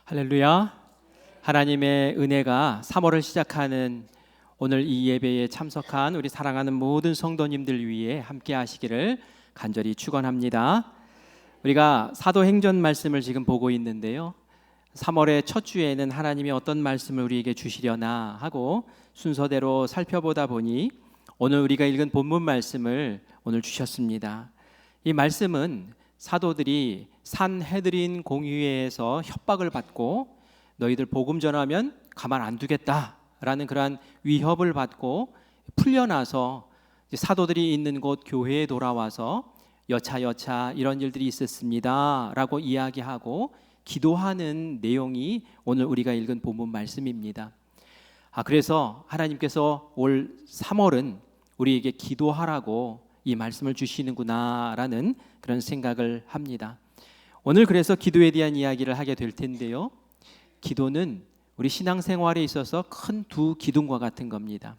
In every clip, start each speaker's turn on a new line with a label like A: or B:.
A: 할렐루야. 하나님의 은혜가 3월을 시작하는 오늘 이 예배에 참석한 우리 사랑하는 모든 성도님들 위해 함께 하시기를 간절히 축원합니다. 우리가 사도행전 말씀을 지금 보고 있는데요, 3월의 첫 주에는 하나님이 어떤 말씀을 우리에게 주시려나 하고 순서대로 살펴보다 보니 오늘 우리가 읽은 본문 말씀을 오늘 주셨습니다. 이 말씀은 사도들이 산헤드린 공의회에서 협박을 받고 너희들 복음 전하면 가만 안 두겠다라는 그러한 위협을 받고 풀려나서 사도들이 있는 곳 교회에 돌아와서 여차여차 이런 일들이 있었습니다 라고 이야기하고 기도하는 내용이 오늘 우리가 읽은 본문 말씀입니다. 그래서 하나님께서 올 3월은 우리에게 기도하라고 이 말씀을 주시는구나 라는 그런 생각을 합니다. 오늘 그래서 기도에 대한 이야기를 하게 될 텐데요, 기도는 우리 신앙생활에 있어서 큰 두 기둥과 같은 겁니다.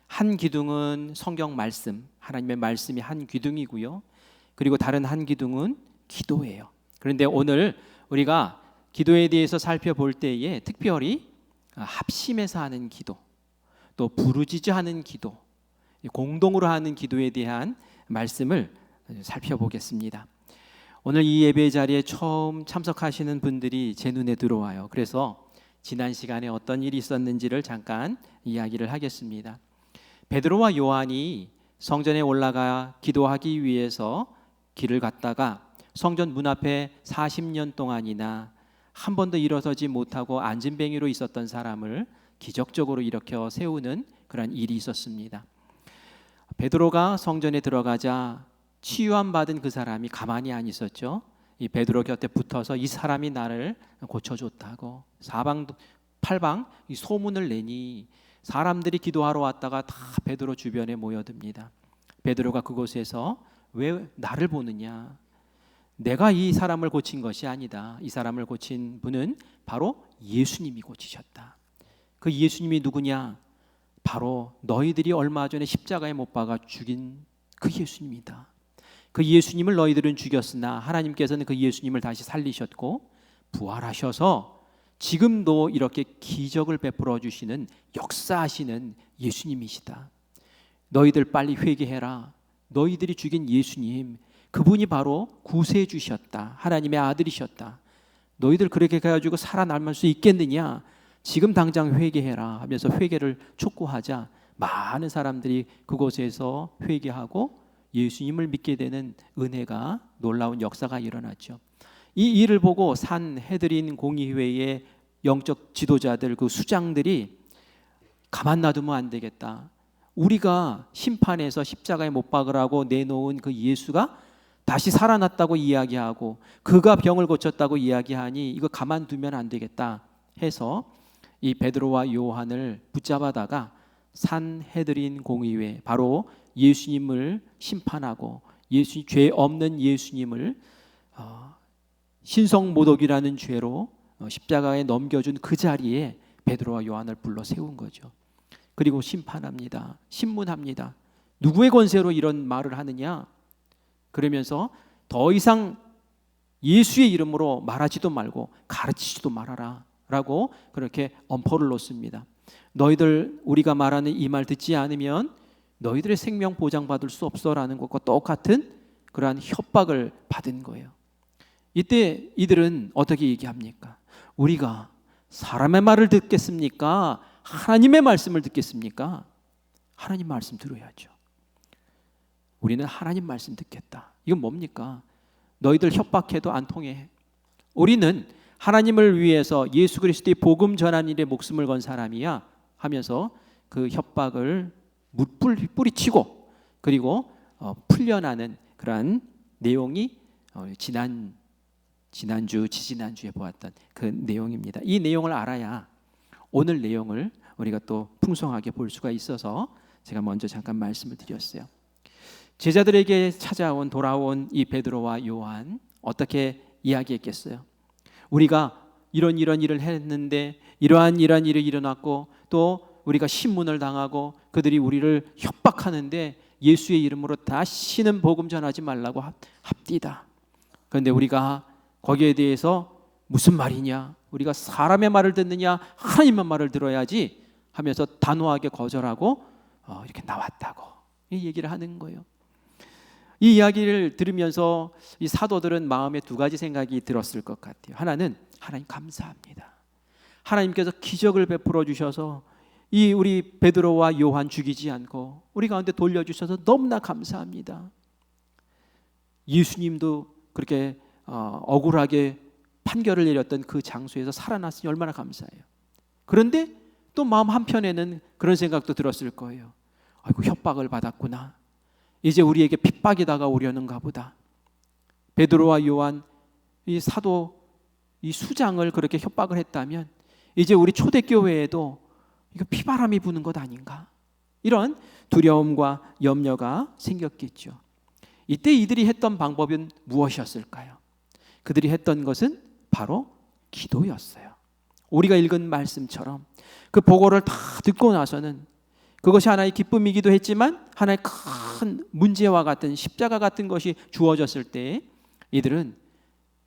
A: 한 기둥은 성경 말씀, 하나님의 말씀이 한 기둥이고요, 그리고 다른 한 기둥은 기도예요. 그런데 오늘 우리가 기도에 대해서 살펴볼 때에 특별히 합심해서 하는 기도, 또 부르짖어하는 기도, 공동으로 하는 기도에 대한 말씀을 살펴보겠습니다. 오늘 이 예배 자리에 처음 참석하시는 분들이 제 눈에 들어와요. 그래서 지난 시간에 어떤 일이 있었는지를 잠깐 이야기를 하겠습니다. 베드로와 요한이 성전에 올라가 기도하기 위해서 길을 갔다가 성전 문 앞에 40년 동안이나 한 번도 일어서지 못하고 안진뱅이로 있었던 사람을 기적적으로 일으켜 세우는 그런 일이 있었습니다. 베드로가 성전에 들어가자 치유함 받은 그 사람이 가만히 안 있었죠. 이 베드로 곁에 붙어서 이 사람이 나를 고쳐줬다고 사방팔방 이 소문을 내니 사람들이 기도하러 왔다가 다 베드로 주변에 모여듭니다. 베드로가 그곳에서 왜 나를 보느냐, 내가 이 사람을 고친 것이 아니다. 이 사람을 고친 분은 바로 예수님이 고치셨다. 그 예수님이 누구냐? 바로 너희들이 얼마 전에 십자가에 못 박아 죽인 그 예수님이다. 그 예수님을 너희들은 죽였으나 하나님께서는 그 예수님을 다시 살리셨고 부활하셔서 지금도 이렇게 기적을 베풀어 주시는 역사하시는 예수님이시다. 너희들 빨리 회개해라. 너희들이 죽인 예수님, 그분이 바로 구세주셨다. 하나님의 아들이셨다. 너희들 그렇게 해가지고 살아남을 수 있겠느냐? 지금 당장 회개해라 하면서 회개를 촉구하자 많은 사람들이 그곳에서 회개하고 예수님을 믿게 되는 은혜가, 놀라운 역사가 일어났죠. 이 일을 보고 산헤드린 공의회의 영적 지도자들, 그 수장들이 가만 놔두면 안 되겠다. 우리가 심판에서 십자가에 못 박으라고 내놓은 그 예수가 다시 살아났다고 이야기하고 그가 병을 고쳤다고 이야기하니 이거 가만두면 안 되겠다 해서 이 베드로와 요한을 붙잡아다가 산헤드린 공의회, 바로 예수님을 심판하고 죄 없는 예수님을 신성모독이라는 죄로 십자가에 넘겨준 그 자리에 베드로와 요한을 불러 세운 거죠. 그리고 심판합니다. 신문합니다. 누구의 권세로 이런 말을 하느냐? 그러면서 더 이상 예수의 이름으로 말하지도 말고 가르치지도 말아라 라고 그렇게 엄포를 놓습니다. 너희들 우리가 말하는 이 말 듣지 않으면 너희들의 생명 보장받을 수 없어 라는 것과 똑같은 그러한 협박을 받은 거예요. 이때 이들은 어떻게 얘기합니까? 우리가 사람의 말을 듣겠습니까? 하나님의 말씀을 듣겠습니까? 하나님 말씀 들어야죠. 우리는 하나님 말씀 듣겠다. 이건 뭡니까? 너희들 협박해도 안 통해. 우리는 하나님을 위해서 예수 그리스도의 복음 전하는 일에 목숨을 건 사람이야 하면서 그 협박을 뿌리치고 그리고 풀려나는 그러한 내용이 지지난주에 보았던 그 내용입니다. 이 내용을 알아야 오늘 내용을 우리가 또 풍성하게 볼 수가 있어서 제가 먼저 잠깐 말씀을 드렸어요. 제자들에게 돌아온 이 베드로와 요한, 어떻게 이야기했겠어요? 우리가 이런 일을 했는데 이러한 일이 일어났고 또 우리가 신문을 당하고 그들이 우리를 협박하는데 예수의 이름으로 다시는 복음 전하지 말라고 합디다. 그런데 우리가 거기에 대해서 무슨 말이냐? 우리가 사람의 말을 듣느냐? 하나님의 말을 들어야지 하면서 단호하게 거절하고 이렇게 나왔다고 이 얘기를 하는 거예요. 이 이야기를 들으면서 이 사도들은 마음에 두 가지 생각이 들었을 것 같아요. 하나는 하나님 감사합니다. 하나님께서 기적을 베풀어 주셔서 이 우리 베드로와 요한 죽이지 않고 우리 가운데 돌려주셔서 너무나 감사합니다. 예수님도 그렇게 억울하게 판결을 내렸던 그 장소에서 살아났으니 얼마나 감사해요. 그런데 또 마음 한편에는 그런 생각도 들었을 거예요. 아이고, 협박을 받았구나. 이제 우리에게 핍박이 다가오려는가 보다. 베드로와 요한 이 사도 이 수장을 그렇게 협박을 했다면 이제 우리 초대교회에도 이거 피바람이 부는 것 아닌가, 이런 두려움과 염려가 생겼겠죠. 이때 이들이 했던 방법은 무엇이었을까요? 그들이 했던 것은 바로 기도였어요. 우리가 읽은 말씀처럼 그 보고를 다 듣고 나서는 그것이 하나의 기쁨이기도 했지만 하나의 큰 문제와 같은 십자가 같은 것이 주어졌을 때 이들은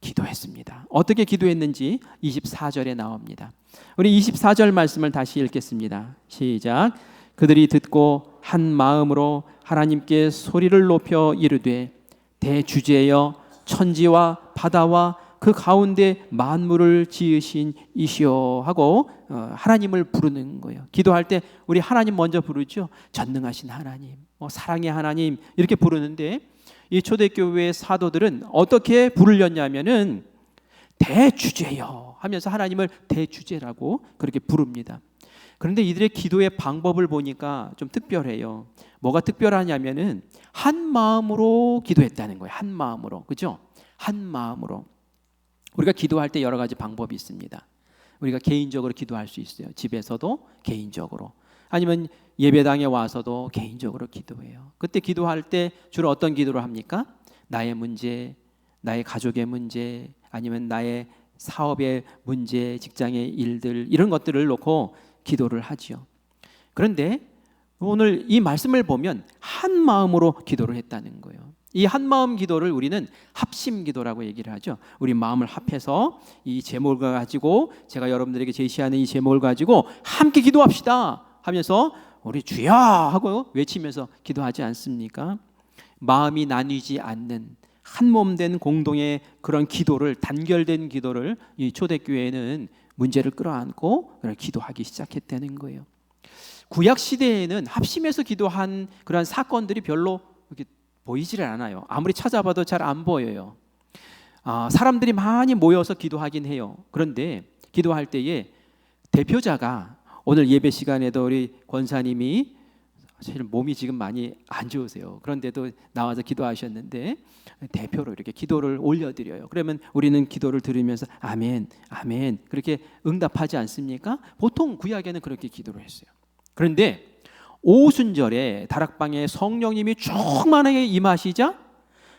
A: 기도했습니다. 어떻게 기도했는지 24절에 나옵니다. 우리 24절 말씀을 다시 읽겠습니다. 시작. 그들이 듣고 한 마음으로 하나님께 소리를 높여 이르되 대주제여 천지와 바다와 그 가운데 만물을 지으신 이시오 하고 하나님을 부르는 거예요. 기도할 때 우리 하나님 먼저 부르죠. 전능하신 하나님, 사랑의 하나님 이렇게 부르는데 이 초대교회의 사도들은 어떻게 부르렸냐면은 대주제여 하면서 하나님을 대주제라고 그렇게 부릅니다. 그런데 이들의 기도의 방법을 보니까 좀 특별해요. 뭐가 특별하냐면은 한 마음으로 기도했다는 거예요. 한 마음으로, 그죠? 한 마음으로. 우리가 기도할 때 여러 가지 방법이 있습니다. 우리가 개인적으로 기도할 수 있어요. 집에서도 개인적으로, 아니면 예배당에 와서도 개인적으로 기도해요. 그때 기도할 때 주로 어떤 기도를 합니까? 나의 문제, 나의 가족의 문제, 아니면 나의 사업의 문제, 직장의 일들, 이런 것들을 놓고 기도를 하지요. 그런데 오늘 이 말씀을 보면 한 마음으로 기도를 했다는 거예요. 이 한 마음 기도를 우리는 합심 기도라고 얘기를 하죠. 우리 마음을 합해서 이 제목을 가지고, 제가 여러분들에게 제시하는 이 제목을 가지고 함께 기도합시다 하면서 우리 주여 하고 외치면서 기도하지 않습니까? 마음이 나뉘지 않는 한 몸 된 공동의 그런 기도를, 단결된 기도를 이 초대교회는 문제를 끌어안고 기도하기 시작했다는 거예요. 구약 시대에는 합심해서 기도한 그런 사건들이 별로 이렇게 보이지를 않아요. 아무리 찾아봐도 잘 안 보여요. 사람들이 많이 모여서 기도하긴 해요. 그런데 기도할 때에 대표자가, 오늘 예배 시간에도 우리 권사님이 사실 몸이 지금 많이 안 좋으세요. 그런데도 나와서 기도하셨는데 대표로 이렇게 기도를 올려드려요. 그러면 우리는 기도를 들으면서 아멘, 아멘 그렇게 응답하지 않습니까? 보통 구약에는 그렇게 기도를 했어요. 그런데 오순절에 다락방에 성령님이 충만하게 임하시자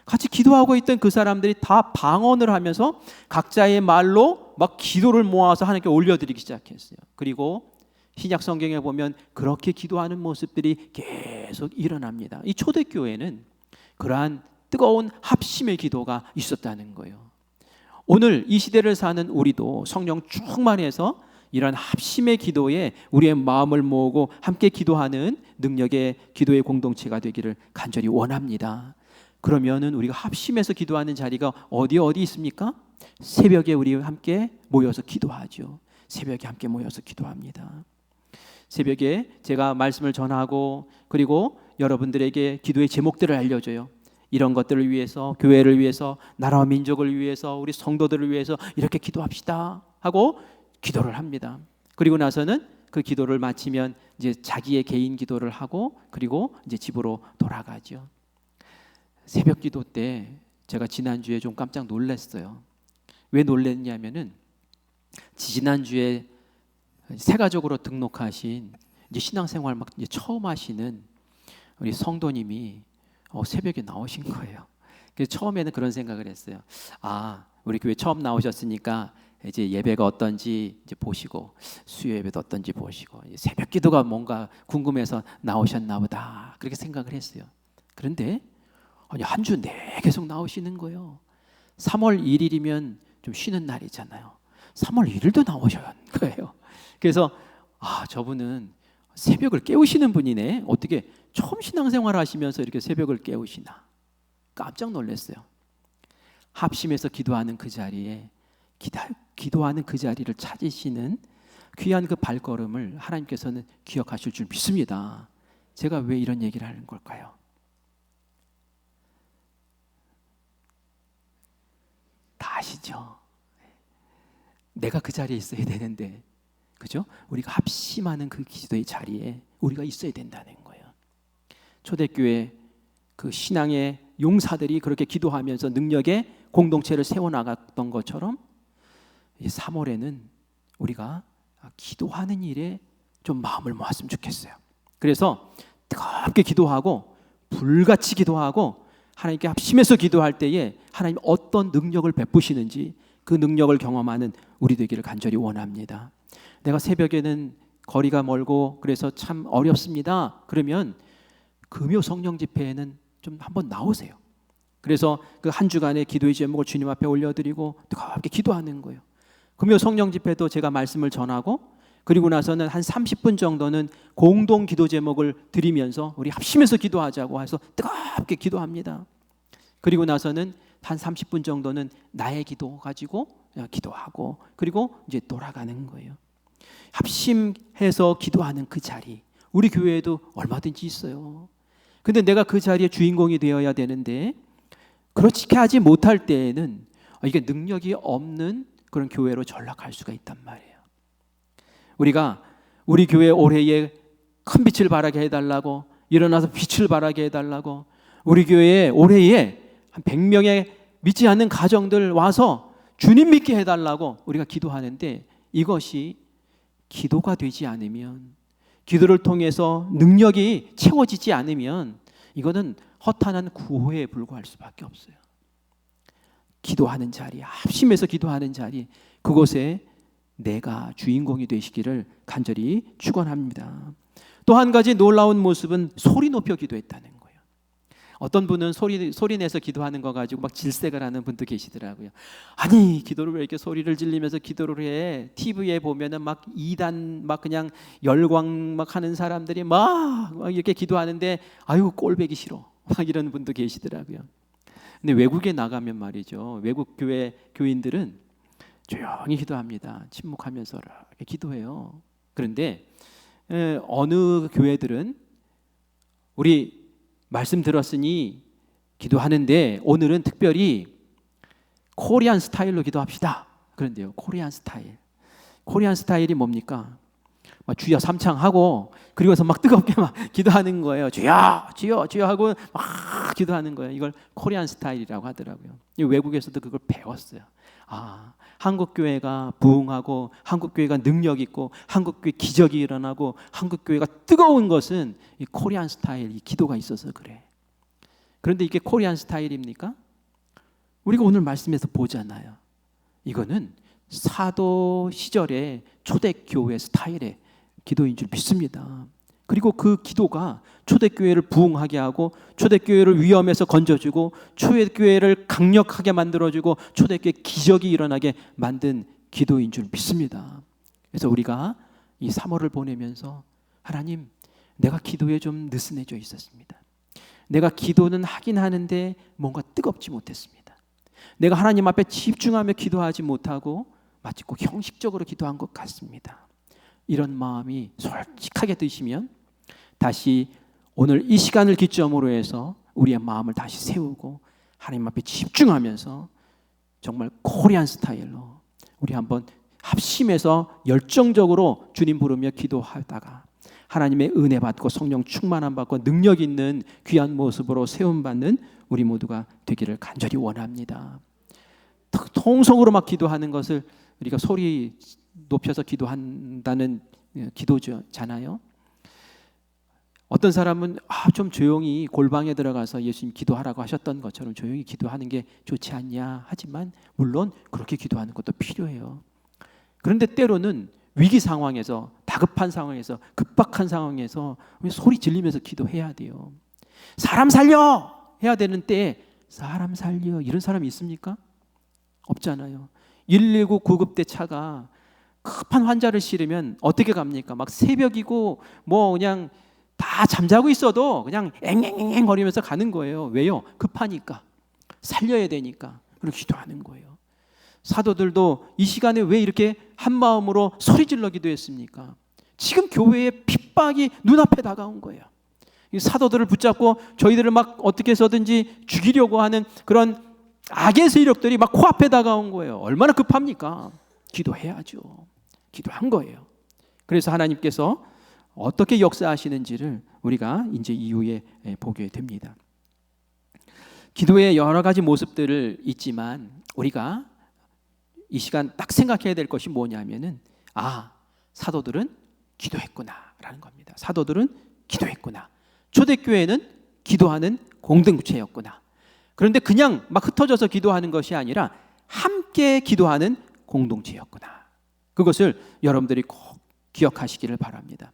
A: 같이 기도하고 있던 그 사람들이 다 방언을 하면서 각자의 말로 막 기도를 모아서 하나님께 올려드리기 시작했어요. 그리고 신약 성경에 보면 그렇게 기도하는 모습들이 계속 일어납니다. 이 초대교회는 그러한 뜨거운 합심의 기도가 있었다는 거예요. 오늘 이 시대를 사는 우리도 성령 충만해서 이런 합심의 기도에 우리의 마음을 모으고 함께 기도하는 능력의 기도의 공동체가 되기를 간절히 원합니다. 그러면은 우리가 합심해서 기도하는 자리가 어디 있습니까? 새벽에 우리 함께 모여서 기도하죠. 새벽에 함께 모여서 기도합니다. 새벽에 제가 말씀을 전하고 그리고 여러분들에게 기도의 제목들을 알려줘요. 이런 것들을 위해서, 교회를 위해서, 나라와 민족을 위해서, 우리 성도들을 위해서 이렇게 기도합시다 하고 기도를 합니다. 그리고 나서는 그 기도를 마치면 이제 자기의 개인 기도를 하고 그리고 이제 집으로 돌아가죠. 새벽 기도 때 제가 지난주에 좀 깜짝 놀랐어요. 왜 놀랐냐면은 지난주에 새가족으로 등록하신 이제 신앙생활 막 이제 처음 하시는 우리 성도님이 새벽에 나오신 거예요. 그래서 처음에는 그런 생각을 했어요. 우리 교회 처음 나오셨으니까 이제 예배가 어떤지 이제 보시고 수요 예배도 어떤지 보시고 새벽 기도가 뭔가 궁금해서 나오셨나 보다 그렇게 생각을 했어요. 그런데 한 주 내내 계속 나오시는 거예요. 3월 1일이면 좀 쉬는 날이잖아요. 3월 1일도 나오셔야 하는 거예요. 그래서 저분은 새벽을 깨우시는 분이네. 어떻게 처음 신앙생활 하시면서 이렇게 새벽을 깨우시나. 깜짝 놀랐어요. 합심해서 기도하는 그 자리에 기도하는 그 자리를 찾으시는 귀한 그 발걸음을 하나님께서는 기억하실 줄 믿습니다. 제가 왜 이런 얘기를 하는 걸까요? 다 아시죠? 내가 그 자리에 있어야 되는데, 그죠? 우리가 합심하는 그 기도의 자리에 우리가 있어야 된다는 거예요. 초대교회 그 신앙의 용사들이 그렇게 기도하면서 능력의 공동체를 세워나갔던 것처럼 3월에는 우리가 기도하는 일에 좀 마음을 모았으면 좋겠어요. 그래서 뜨겁게 기도하고 불같이 기도하고 하나님께 합심해서 기도할 때에 하나님 어떤 능력을 베푸시는지 그 능력을 경험하는 우리 되기를 간절히 원합니다. 내가 새벽에는 거리가 멀고 그래서 참 어렵습니다. 그러면 금요 성령 집회에는 좀 한번 나오세요. 그래서 그 한 주간의 기도의 제목을 주님 앞에 올려드리고 뜨겁게 기도하는 거예요. 금요 성령 집회도 제가 말씀을 전하고 그리고 나서는 한 30분 정도는 공동 기도 제목을 드리면서 우리 합심해서 기도하자고 해서 뜨겁게 기도합니다. 그리고 나서는 한 30분 정도는 나의 기도 가지고 기도하고 그리고 이제 돌아가는 거예요. 합심해서 기도하는 그 자리, 우리 교회에도 얼마든지 있어요. 근데 내가 그 자리의 주인공이 되어야 되는데 그렇게 하지 못할 때에는 이게 능력이 없는 그런 교회로 전락할 수가 있단 말이에요. 우리가 우리 교회 올해에 큰 빛을 발하게 해달라고, 일어나서 빛을 발하게 해달라고, 우리 교회에 올해에 한 100명의 믿지 않는 가정들 와서 주님 믿게 해달라고 우리가 기도하는데 이것이 기도가 되지 않으면, 기도를 통해서 능력이 채워지지 않으면 이거는 허탄한 구호에 불과할 수밖에 없어요. 기도하는 자리, 합심해서 기도하는 자리, 그곳에 내가 주인공이 되시기를 간절히 축원합니다. 또 한 가지 놀라운 모습은 소리 높여 기도했다는 거예요. 어떤 분은 소리 내서 기도하는 거 가지고 막 질색을 하는 분도 계시더라고요. 아니, 기도를 왜 이렇게 소리를 질리면서 기도를 해? TV에 보면은 막 이단 막 그냥 열광 막 하는 사람들이 막 이렇게 기도하는데 아유 꼴보기 싫어. 막 이런 분도 계시더라고요. 근데 외국에 나가면 말이죠. 외국 교회 교인들은 조용히 기도합니다. 침묵하면서 이렇게 기도해요. 그런데 어느 교회들은 우리 말씀 들었으니 기도하는데 오늘은 특별히 코리안 스타일로 기도합시다. 그런데요, 코리안 스타일. 코리안 스타일이 뭡니까? 막 주여 삼창하고 그리고서 막 뜨겁게 막 기도하는 거예요. 주여 주여 주여 하고 막 기도하는 거예요. 이걸 코리안 스타일이라고 하더라고요. 외국에서도 그걸 배웠어요. 한국 교회가 부흥하고 한국 교회가 능력 있고 한국 교회 기적이 일어나고 한국 교회가 뜨거운 것은 이 코리안 스타일, 이 기도가 있어서 그래. 그런데 이게 코리안 스타일입니까? 우리가 오늘 말씀에서 보잖아요. 이거는 사도 시절의 초대교회 스타일의 기도인 줄 믿습니다. 그리고 그 기도가 초대교회를 부흥하게 하고 초대교회를 위험에서 건져주고 초대교회를 강력하게 만들어주고 초대교회 기적이 일어나게 만든 기도인 줄 믿습니다. 그래서 우리가 이 3월을 보내면서 하나님, 내가 기도에 좀 느슨해져 있었습니다. 내가 기도는 하긴 하는데 뭔가 뜨겁지 못했습니다. 내가 하나님 앞에 집중하며 기도하지 못하고 마치 꼭 형식적으로 기도한 것 같습니다. 이런 마음이 솔직하게 드시면 다시 오늘 이 시간을 기점으로 해서 우리의 마음을 다시 세우고 하나님 앞에 집중하면서 정말 코리안 스타일로 우리 한번 합심해서 열정적으로 주님 부르며 기도하다가 하나님의 은혜 받고 성령 충만함 받고 능력 있는 귀한 모습으로 세움받는 우리 모두가 되기를 간절히 원합니다. 통성으로 막 기도하는 것을 우리가 소리 높여서 기도한다는 기도잖아요. 어떤 사람은 좀 조용히 골방에 들어가서 예수님 기도하라고 하셨던 것처럼 조용히 기도하는 게 좋지 않냐 하지만 물론 그렇게 기도하는 것도 필요해요. 그런데 때로는 위기 상황에서, 다급한 상황에서, 급박한 상황에서 소리 질리면서 기도해야 돼요. 사람 살려! 해야 되는 때에 사람 살려 이런 사람이 있습니까? 없잖아요. 119 구급대 차가 급한 환자를 실으면 어떻게 갑니까? 막 새벽이고 뭐 그냥 다 잠자고 있어도 그냥 앵앵앵 거리면서 가는 거예요. 왜요? 급하니까, 살려야 되니까. 그렇게 기도하는 거예요. 사도들도 이 시간에 왜 이렇게 한 마음으로 소리 질러 기도했습니까? 지금 교회의 핍박이 눈앞에 다가온 거예요. 이 사도들을 붙잡고 저희들을 막 어떻게 해서든지 죽이려고 하는 그런 악의 세력들이 막 코앞에 다가온 거예요. 얼마나 급합니까? 기도해야죠. 기도한 거예요. 그래서 하나님께서 어떻게 역사하시는지를 우리가 이제 이후에 보게 됩니다. 기도의 여러 가지 모습들을 있지만 우리가 이 시간 딱 생각해야 될 것이 뭐냐면은 사도들은 기도했구나라는 겁니다. 사도들은 기도했구나. 초대교회는 기도하는 공동체였구나. 그런데 그냥 막 흩어져서 기도하는 것이 아니라 함께 기도하는 공동체였구나. 그것을 여러분들이 꼭 기억하시기를 바랍니다.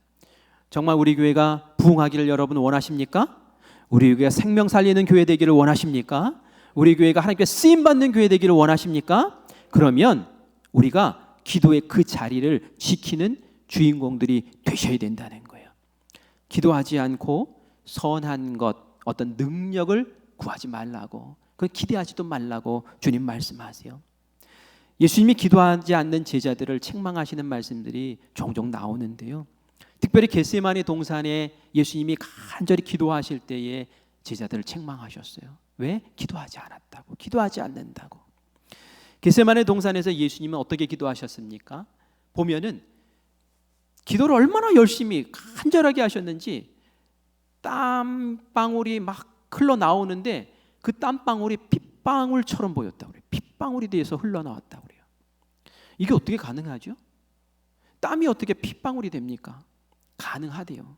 A: 정말 우리 교회가 부흥하기를 여러분 원하십니까? 우리 교회가 생명 살리는 교회 되기를 원하십니까? 우리 교회가 하나님께 쓰임받는 교회 되기를 원하십니까? 그러면 우리가 기도의 그 자리를 지키는 주인공들이 되셔야 된다는 거예요. 기도하지 않고 선한 것, 어떤 능력을 구하지 말라고, 그건 기대하지도 말라고 주님 말씀하세요. 예수님이 기도하지 않는 제자들을 책망하시는 말씀들이 종종 나오는데요. 특별히 겟세마네 동산에 예수님이 간절히 기도하실 때에 제자들을 책망하셨어요. 왜? 기도하지 않았다고, 기도하지 않는다고. 겟세마네 동산에서 예수님은 어떻게 기도하셨습니까? 보면은 기도를 얼마나 열심히 간절하게 하셨는지 땀방울이 막 흘러나오는데 그 땀방울이 핏방울처럼 보였다고 그래요. 핏방울이 돼서 흘러나왔다고 그래요. 이게 어떻게 가능하죠? 땀이 어떻게 핏방울이 됩니까? 가능하대요.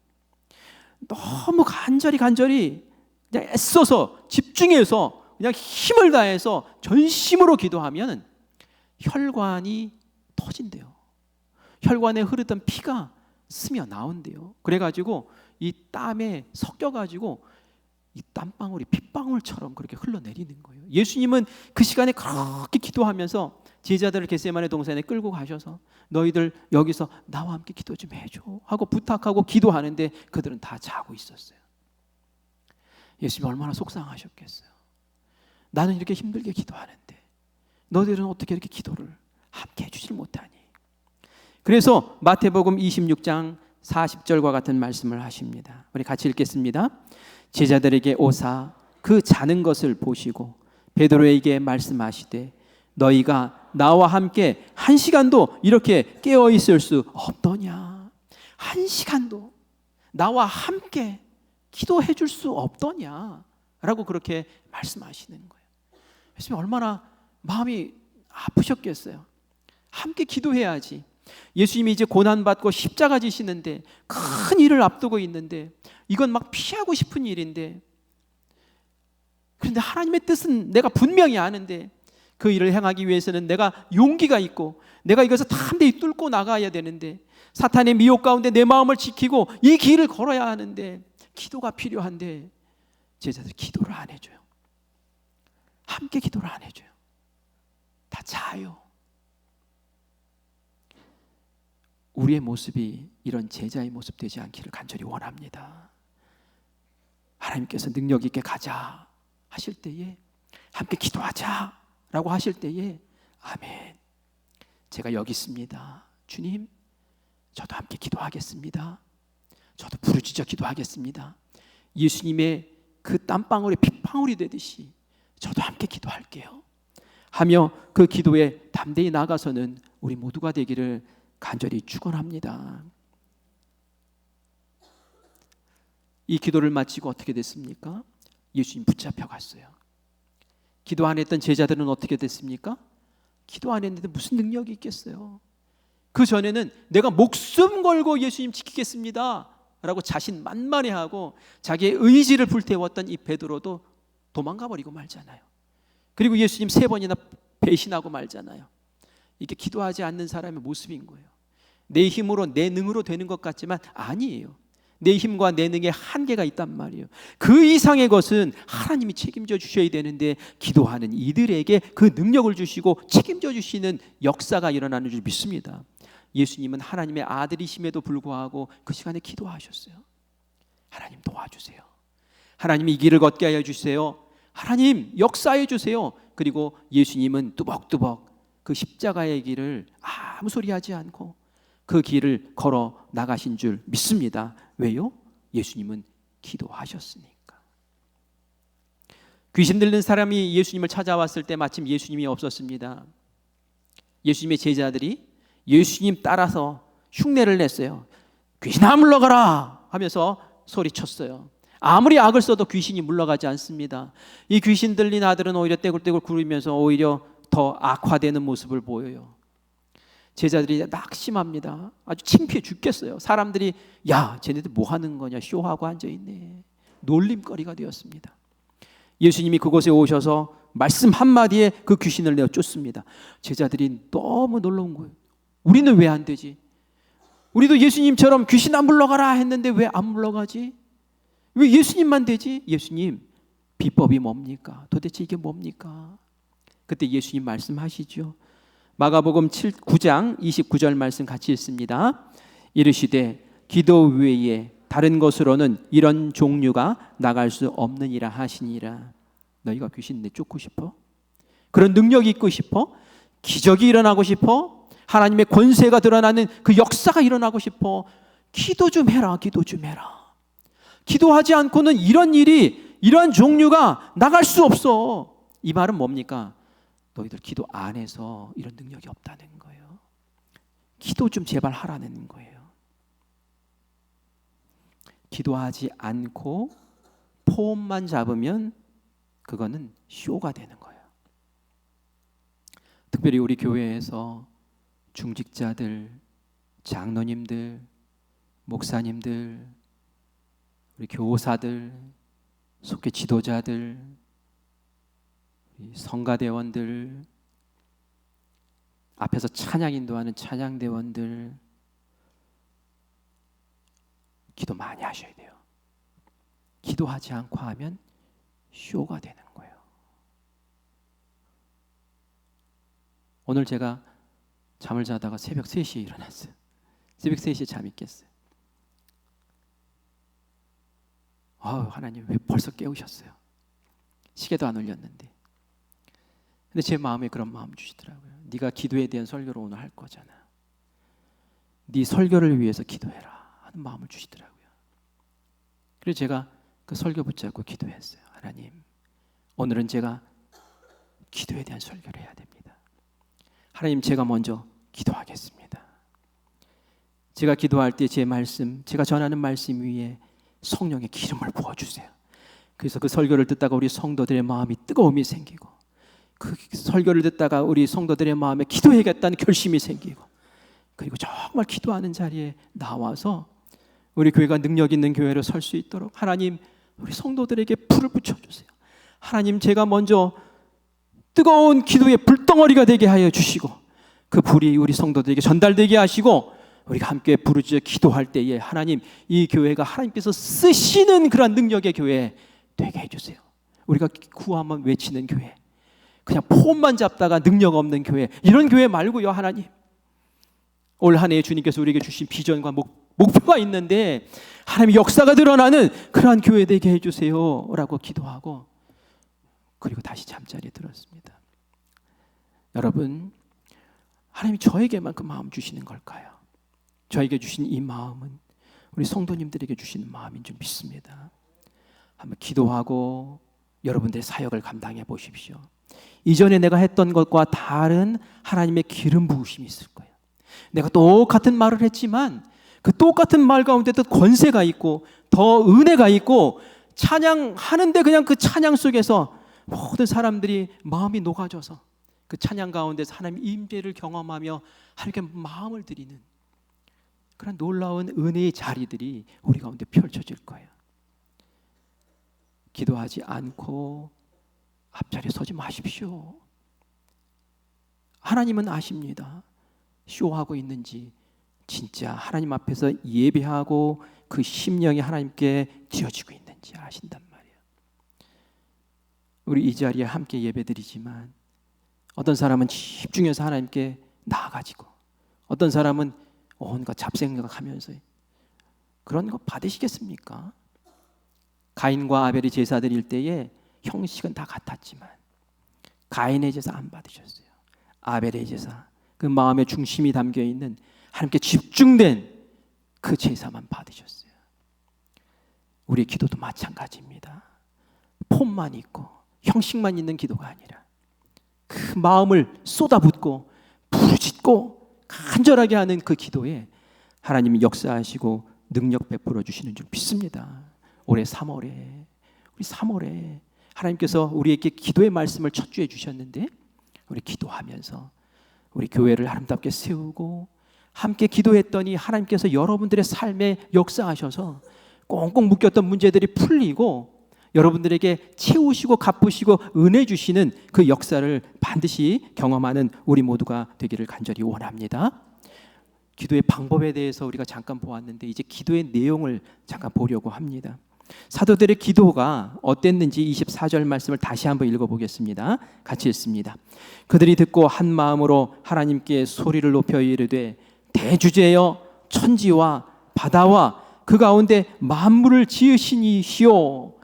A: 너무 간절히 그냥 애써서 집중해서 그냥 힘을 다해서 전심으로 기도하면 혈관이 터진대요. 혈관에 흐르던 피가 스며 나온대요. 그래가지고 이 땀에 섞여가지고 이 땀방울이 핏방울처럼 그렇게 흘러내리는 거예요. 예수님은 그 시간에 그렇게 기도하면서 제자들을 겟세마네 동산에 끌고 가셔서 너희들 여기서 나와 함께 기도 좀 해줘 하고 부탁하고 기도하는데 그들은 다 자고 있었어요. 예수님이 얼마나 속상하셨겠어요. 나는 이렇게 힘들게 기도하는데 너희들은 어떻게 이렇게 기도를 함께 해주질 못하니. 그래서 마태복음 26장 40절과 같은 말씀을 하십니다. 우리 같이 읽겠습니다. 제자들에게 오사 그 자는 것을 보시고 베드로에게 말씀하시되 너희가 나와 함께 1시간도 이렇게 깨어 있을 수 없더냐. 1시간도 나와 함께 기도해 줄 수 없더냐 라고 그렇게 말씀하시는 거예요. 예수님 얼마나 마음이 아프셨겠어요. 함께 기도해야지. 예수님이 이제 고난받고 십자가 지시는데 큰 일을 앞두고 있는데 이건 막 피하고 싶은 일인데, 그런데 하나님의 뜻은 내가 분명히 아는데 그 일을 행하기 위해서는 내가 용기가 있고 내가 이것을 담대히 뚫고 나가야 되는데 사탄의 미혹 가운데 내 마음을 지키고 이 길을 걸어야 하는데 기도가 필요한데 제자들이 기도를 안 해줘요. 함께 기도를 안 해줘요. 다 자요. 우리의 모습이 이런 제자의 모습 되지 않기를 간절히 원합니다. 하나님께서 능력 있게 가자 하실 때에, 함께 기도하자 라고 하실 때에 아멘, 제가 여기 있습니다. 주님, 저도 함께 기도하겠습니다. 저도 부르짖어 기도하겠습니다. 예수님의 그 땀방울이 핏방울이 되듯이 저도 함께 기도할게요 하며 그 기도에 담대히 나가서는 우리 모두가 되기를 간절히 축원합니다. 이 기도를 마치고 어떻게 됐습니까? 예수님 붙잡혀 갔어요. 기도 안 했던 제자들은 어떻게 됐습니까? 기도 안 했는데 무슨 능력이 있겠어요? 그 전에는 내가 목숨 걸고 예수님 지키겠습니다 라고 자신만만해하고 자기의 의지를 불태웠던 이 베드로도 도망가 버리고 말잖아요. 그리고 예수님 3번이나 배신하고 말잖아요. 이게 기도하지 않는 사람의 모습인 거예요. 내 힘으로 내 능으로 되는 것 같지만 아니에요. 내 힘과 내 능에 한계가 있단 말이에요. 그 이상의 것은 하나님이 책임져 주셔야 되는데 기도하는 이들에게 그 능력을 주시고 책임져 주시는 역사가 일어나는 줄 믿습니다. 예수님은 하나님의 아들이심에도 불구하고 그 시간에 기도하셨어요. 하나님 도와주세요. 하나님 이 길을 걷게 하여 주세요. 하나님 역사해 주세요. 그리고 예수님은 뚜벅뚜벅 그 십자가의 길을 아무 소리 하지 않고 그 길을 걸어 나가신 줄 믿습니다. 왜요? 예수님은 기도하셨으니까. 귀신 들린 사람이 예수님을 찾아왔을 때 마침 예수님이 없었습니다. 예수님의 제자들이 예수님 따라서 흉내를 냈어요. 귀신아 물러가라 하면서 소리쳤어요. 아무리 악을 써도 귀신이 물러가지 않습니다. 이 귀신 들린 아들은 오히려 떼굴떼굴 구르면서 오히려 더 악화되는 모습을 보여요. 제자들이 낙심합니다. 아주 창피해 죽겠어요. 사람들이 야 쟤네들 뭐 하는 거냐 쇼하고 앉아있네. 놀림거리가 되었습니다. 예수님이 그곳에 오셔서 말씀 한마디에 그 귀신을 내어 쫓습니다. 제자들이 너무 놀라운 거예요. 우리는 왜 안 되지? 우리도 예수님처럼 귀신 안 물러가라 했는데 왜 안 물러가지? 왜 예수님만 되지? 예수님 비법이 뭡니까? 도대체 이게 뭡니까? 그때 예수님 말씀하시죠. 마가복음 9장 29절 말씀 같이 읽습니다. 이르시되 기도 외에 다른 것으로는 이런 종류가 나갈 수 없느니라 하시니라. 너희가 귀신 내쫓고 싶어? 그런 능력이 있고 싶어? 기적이 일어나고 싶어? 하나님의 권세가 드러나는 그 역사가 일어나고 싶어? 기도 좀 해라. 기도 좀 해라. 기도하지 않고는 이런 일이 이런 종류가 나갈 수 없어. 이 말은 뭡니까? 너희들 기도 안 해서 이런 능력이 없다는 거예요. 기도 좀 제발 하라는 거예요. 기도하지 않고 폼만 잡으면 그거는 쇼가 되는 거예요. 특별히 우리 교회에서 중직자들, 장로님들, 목사님들, 우리 교사들, 속회 지도자들, 성가대원들, 앞에서 찬양 인도하는 찬양대원들 기도 많이 하셔야 돼요. 기도하지 않고 하면 쇼가 되는 거예요. 오늘 제가 잠을 자다가 새벽 3시에 일어났어요. 새벽 3시에 잠이 깼어요. 하나님 왜 벌써 깨우셨어요? 시계도 안 울렸는데. 근데 제 마음에 그런 마음 주시더라고요. 네가 기도에 대한 설교를 오늘 할 거잖아. 네 설교를 위해서 기도해라 하는 마음을 주시더라고요. 그래서 제가 그 설교 붙잡고 기도했어요. 하나님, 오늘은 제가 기도에 대한 설교를 해야 됩니다. 하나님, 제가 먼저 기도하겠습니다. 제가 기도할 때 제 말씀, 제가 전하는 말씀 위에 성령의 기름을 부어주세요. 그래서 그 설교를 듣다가 우리 성도들의 마음이 뜨거움이 생기고, 그 설교를 듣다가 우리 성도들의 마음에 기도해야겠다는 결심이 생기고, 그리고 정말 기도하는 자리에 나와서 우리 교회가 능력 있는 교회로 설 수 있도록 하나님, 우리 성도들에게 불을 붙여주세요. 하나님, 제가 먼저 뜨거운 기도의 불덩어리가 되게 하여 주시고, 그 불이 우리 성도들에게 전달되게 하시고, 우리가 함께 부르짖어 기도할 때에 하나님, 이 교회가 하나님께서 쓰시는 그런 능력의 교회 되게 해주세요. 우리가 구하면 외치는 교회, 그냥 폼만 잡다가 능력 없는 교회, 이런 교회 말고요. 하나님, 올 한 해 주님께서 우리에게 주신 비전과 목표가 있는데 하나님의 역사가 드러나는 그러한 교회 되게 해주세요 라고 기도하고, 그리고 다시 잠자리에 들었습니다. 여러분, 하나님이 저에게만 그 마음 주시는 걸까요? 저에게 주신 이 마음은 우리 성도님들에게 주시는 마음인 줄 믿습니다. 한번 기도하고 여러분들의 사역을 감당해 보십시오. 이전에 내가 했던 것과 다른 하나님의 기름 부으심이 있을 거예요. 내가 똑같은 말을 했지만 그 똑같은 말 가운데도 권세가 있고 더 은혜가 있고, 찬양하는데 그냥 그 찬양 속에서 모든 사람들이 마음이 녹아져서 그 찬양 가운데서 하나님의 임재를 경험하며 하나님께 마음을 드리는 그런 놀라운 은혜의 자리들이 우리 가운데 펼쳐질 거예요. 기도하지 않고 앞자리에 서지 마십시오. 하나님은 아십니다. 쇼하고 있는지 진짜 하나님 앞에서 예배하고 그 심령이 하나님께 드려지고 있는지 아신단 말이에요. 우리 이 자리에 함께 예배드리지만 어떤 사람은 집중해서 하나님께 나아가지고 어떤 사람은 온갖 잡생각하면서 그런 거 받으시겠습니까? 가인과 아벨이 제사 드릴 때에 형식은 다 같았지만 가인의 제사 안 받으셨어요. 아벨의 제사, 그 마음의 중심이 담겨있는 하나님께 집중된 그 제사만 받으셨어요. 우리의 기도도 마찬가지입니다. 폼만 있고 형식만 있는 기도가 아니라 그 마음을 쏟아붓고 부르짖고 간절하게 하는 그 기도에 하나님이 역사하시고 능력 베풀어 주시는 줄 믿습니다. 올해 3월에 우리 3월에 하나님께서 우리에게 기도의 말씀을 첫 주에 주셨는데 우리 기도하면서 우리 교회를 아름답게 세우고 함께 기도했더니 하나님께서 여러분들의 삶에 역사하셔서 꽁꽁 묶였던 문제들이 풀리고 여러분들에게 채우시고 갚으시고 은혜 주시는 그 역사를 반드시 경험하는 우리 모두가 되기를 간절히 원합니다. 기도의 방법에 대해서 우리가 잠깐 보았는데 이제 기도의 내용을 잠깐 보려고 합니다. 사도들의 기도가 어땠는지 24절 말씀을 다시 한번 읽어보겠습니다. 같이 읽습니다. 그들이 듣고 한 마음으로 하나님께 소리를 높여 이르되 대주제여 천지와 바다와 그 가운데 만물을 지으신 이시오.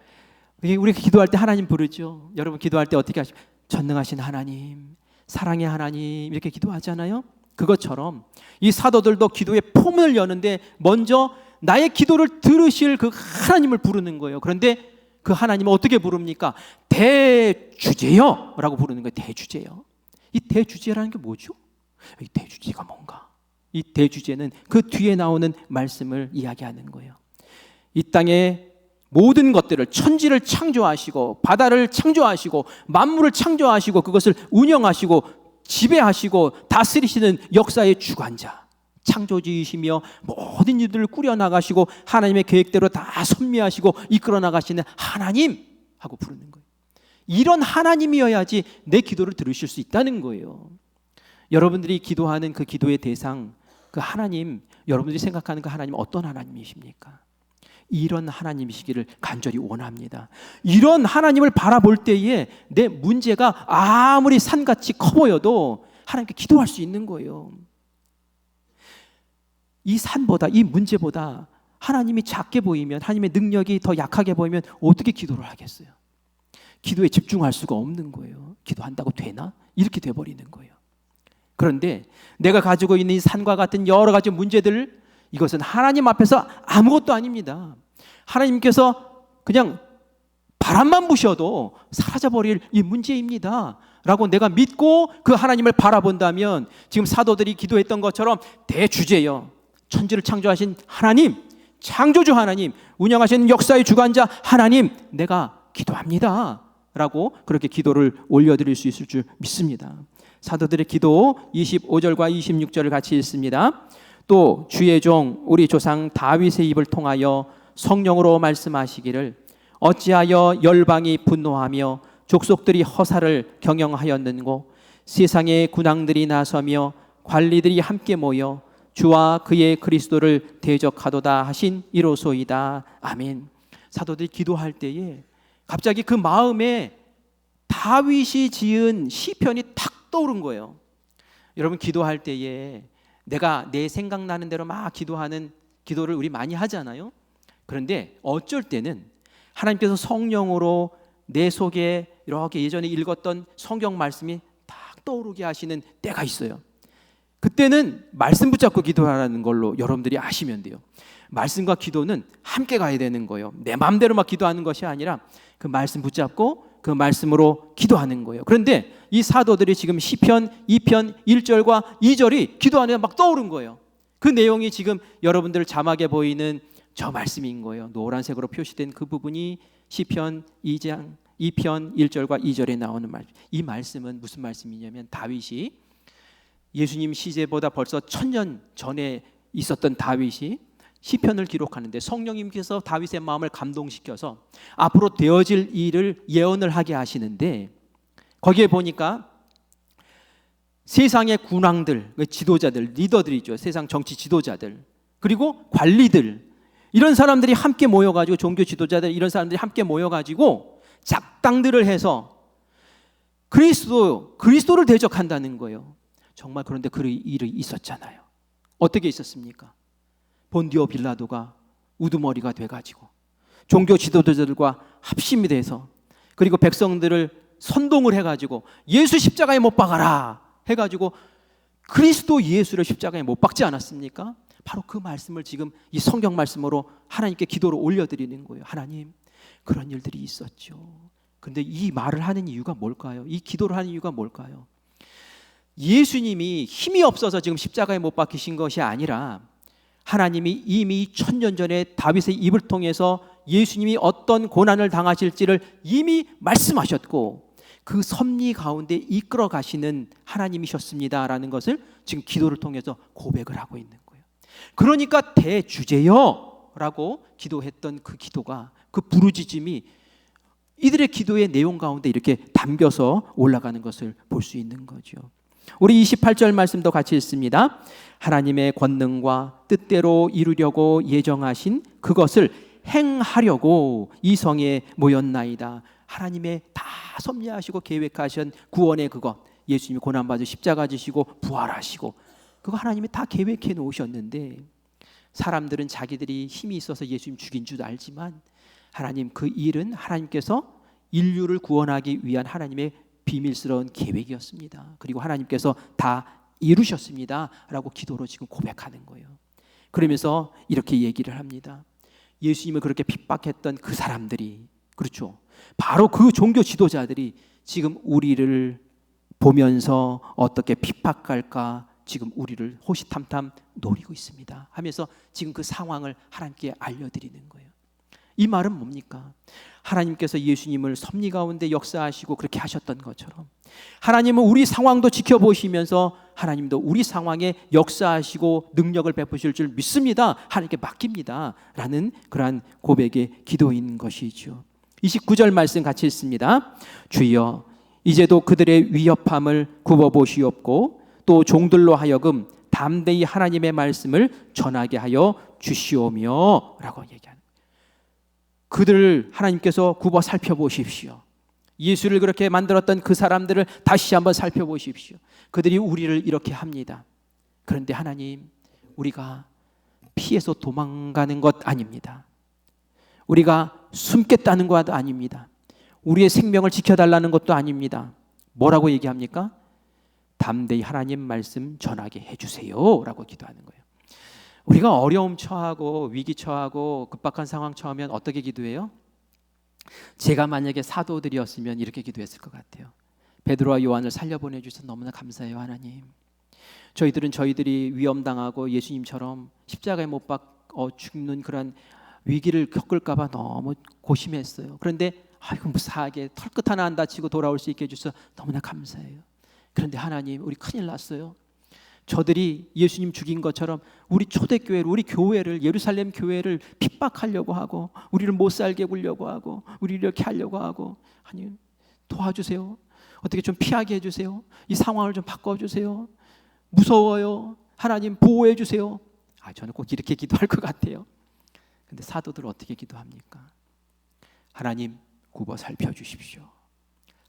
A: 우리가 기도할 때 하나님 부르죠. 여러분 기도할 때 어떻게 하십니까? 전능하신 하나님, 사랑의 하나님 이렇게 기도하잖아요. 그것처럼 이 사도들도 기도의 폼을 여는데 먼저 나의 기도를 들으실 그 하나님을 부르는 거예요. 그런데 그 하나님은 어떻게 부릅니까? 대주제여 라고 부르는 거예요. 대주제여. 이 대주제라는 게 뭐죠? 이 대주제가 뭔가? 이 대주제는 그 뒤에 나오는 말씀을 이야기하는 거예요. 이 땅에 모든 것들을 천지를 창조하시고 바다를 창조하시고 만물을 창조하시고 그것을 운영하시고 지배하시고 다스리시는 역사의 주관자, 창조주이시며 모든 일들을 꾸려나가시고 하나님의 계획대로 다 섭리하시고 이끌어 나가시는 하나님 하고 부르는 거예요. 이런 하나님이어야지 내 기도를 들으실 수 있다는 거예요. 여러분들이 기도하는 그 기도의 대상, 그 하나님, 여러분들이 생각하는 그 하나님 어떤 하나님이십니까? 이런 하나님이시기를 간절히 원합니다. 이런 하나님을 바라볼 때에 내 문제가 아무리 산같이 커 보여도 하나님께 기도할 수 있는 거예요. 이 산보다, 이 문제보다 하나님이 작게 보이면, 하나님의 능력이 더 약하게 보이면 어떻게 기도를 하겠어요? 기도에 집중할 수가 없는 거예요. 기도한다고 되나? 이렇게 돼버리는 거예요. 그런데 내가 가지고 있는 이 산과 같은 여러 가지 문제들을, 이것은 하나님 앞에서 아무것도 아닙니다. 하나님께서 그냥 바람만 부셔도 사라져버릴 이 문제입니다 라고 내가 믿고 그 하나님을 바라본다면 지금 사도들이 기도했던 것처럼 대주제여, 천지를 창조하신 하나님, 창조주 하나님, 운영하시는 역사의 주관자 하나님, 내가 기도합니다 라고 그렇게 기도를 올려드릴 수 있을 줄 믿습니다. 사도들의 기도 25절과 26절을 같이 읽습니다. 또 주의 종 우리 조상 다윗의 입을 통하여 성령으로 말씀하시기를 어찌하여 열방이 분노하며 족속들이 허사를 경영하였는고 세상의 군왕들이 나서며 관리들이 함께 모여 주와 그의 그리스도를 대적하도다 하신 이로소이다. 아멘. 사도들이 기도할 때에 갑자기 그 마음에 다윗이 지은 시편이 탁 떠오른 거예요. 여러분 기도할 때에 내가 내 생각나는 대로 막 기도하는 기도를 우리 많이 하잖아요. 그런데 어쩔 때는 하나님께서 성령으로 내 속에 이렇게 예전에 읽었던 성경 말씀이 딱 떠오르게 하시는 때가 있어요. 그때는 말씀 붙잡고 기도하라는 걸로 여러분들이 아시면 돼요. 말씀과 기도는 함께 가야 되는 거예요. 내 마음대로 막 기도하는 것이 아니라 그 말씀 붙잡고 그 말씀으로 기도하는 거예요. 그런데 이 사도들이 지금 시편 2편 1절과 2절이 기도하는데 막 떠오른 거예요. 그 내용이 지금 여러분들 자막에 보이는 저 말씀인 거예요. 노란색으로 표시된 그 부분이 시편 2편 1절과 2절에 나오는 말씀. 이 말씀은 무슨 말씀이냐면 다윗이 예수님 시제보다 벌써 1000년 전에 있었던 다윗이 시편을 기록하는데 성령님께서 다윗의 마음을 감동시켜서 앞으로 되어질 일을 예언을 하게 하시는데 거기에 보니까 세상의 군왕들, 지도자들, 리더들이죠. 세상 정치 지도자들, 그리고 관리들, 이런 사람들이 함께 모여가지고, 종교 지도자들 이런 사람들이 함께 모여가지고 작당들을 해서 그리스도를 대적한다는 거예요. 정말 그런데 그 일이 있었잖아요. 어떻게 있었습니까? 본디오 빌라도가 우두머리가 돼가지고 종교 지도자들과 합심이 돼서, 그리고 백성들을 선동을 해가지고 예수 십자가에 못 박아라 해가지고 그리스도 예수를 십자가에 못 박지 않았습니까? 바로 그 말씀을 지금 이 성경 말씀으로 하나님께 기도로 올려드리는 거예요. 하나님, 그런 일들이 있었죠. 근데 이 말을 하는 이유가 뭘까요? 이 기도를 하는 이유가 뭘까요? 예수님이 힘이 없어서 지금 십자가에 못 박히신 것이 아니라, 하나님이 이미 1000년 전에 다윗의 입을 통해서 예수님이 어떤 고난을 당하실지를 이미 말씀하셨고, 그 섭리 가운데 이끌어 가시는 하나님이셨습니다라는 것을 지금 기도를 통해서 고백을 하고 있는 거예요. 그러니까 대주제여 라고 기도했던 그 기도가, 그 부르짖음이 이들의 기도의 내용 가운데 이렇게 담겨서 올라가는 것을 볼 수 있는 거죠. 우리 28절 말씀도 같이 읽습니다. 하나님의 권능과 뜻대로 이루려고 예정하신 그것을 행하려고 이 성에 모였나이다. 하나님의 다 섭리하시고 계획하신 구원의 그것, 예수님이 고난받으 십자가 지시고 부활하시고, 그거 하나님이 다 계획해 놓으셨는데, 사람들은 자기들이 힘이 있어서 예수님 죽인 줄 알지만, 하나님 그 일은 하나님께서 인류를 구원하기 위한 하나님의 비밀스러운 계획이었습니다. 그리고 하나님께서 다 이루셨습니다 라고 기도로 지금 고백하는 거예요. 그러면서 이렇게 얘기를 합니다. 예수님을 그렇게 핍박했던 그 사람들이, 그렇죠, 바로 그 종교 지도자들이 지금 우리를 보면서 어떻게 핍박할까 지금 우리를 호시탐탐 노리고 있습니다 하면서 지금 그 상황을 하나님께 알려드리는 거예요. 이 말은 뭡니까? 하나님께서 예수님을 섭리 가운데 역사하시고 그렇게 하셨던 것처럼, 하나님은 우리 상황도 지켜보시면서 하나님도 우리 상황에 역사하시고 능력을 베푸실 줄 믿습니다, 하나님께 맡깁니다 라는 그러한 고백의 기도인 것이죠. 29절 말씀 같이 읽습니다. 주여, 이제도 그들의 위협함을 굽어보시옵고 또 종들로 하여금 담대히 하나님의 말씀을 전하게 하여 주시오며 라고 얘기하는, 그들을 하나님께서 굽어 살펴보십시오. 예수를 그렇게 만들었던 그 사람들을 다시 한번 살펴보십시오. 그들이 우리를 이렇게 합니다. 그런데 하나님, 우리가 피해서 도망가는 것 아닙니다. 우리가 숨겠다는 것도 아닙니다. 우리의 생명을 지켜달라는 것도 아닙니다. 뭐라고 얘기합니까? 담대히 하나님 말씀 전하게 해주세요 라고 기도하는 거예요. 우리가 어려움 처하고 위기 처하고 급박한 상황 처하면 어떻게 기도해요? 제가 만약에 사도들이었으면 이렇게 기도했을 것 같아요. 베드로와 요한을 살려보내 주셔서 너무나 감사해요 하나님. 저희들이 위험당하고 예수님처럼 십자가에 못 박혀 죽는 그런 위기를 겪을까 봐 너무 고심했어요. 그런데 아이고 무사하게 털끝 하나 안 다치고 돌아올 수 있게 해주셔서 너무나 감사해요. 그런데 하나님, 우리 큰일 났어요. 저들이 예수님 죽인 것처럼 우리 초대교회를, 우리 교회를, 예루살렘 교회를 핍박하려고 하고, 우리를 못 살게 굴려고 하고, 우리를 이렇게 하려고 하고, 하나님 도와주세요. 어떻게 좀 피하게 해주세요. 이 상황을 좀 바꿔주세요. 무서워요. 하나님 보호해 주세요. 저는 꼭 이렇게 기도할 것 같아요. 근데 사도들 어떻게 기도합니까? 하나님 굽어 살펴주십시오.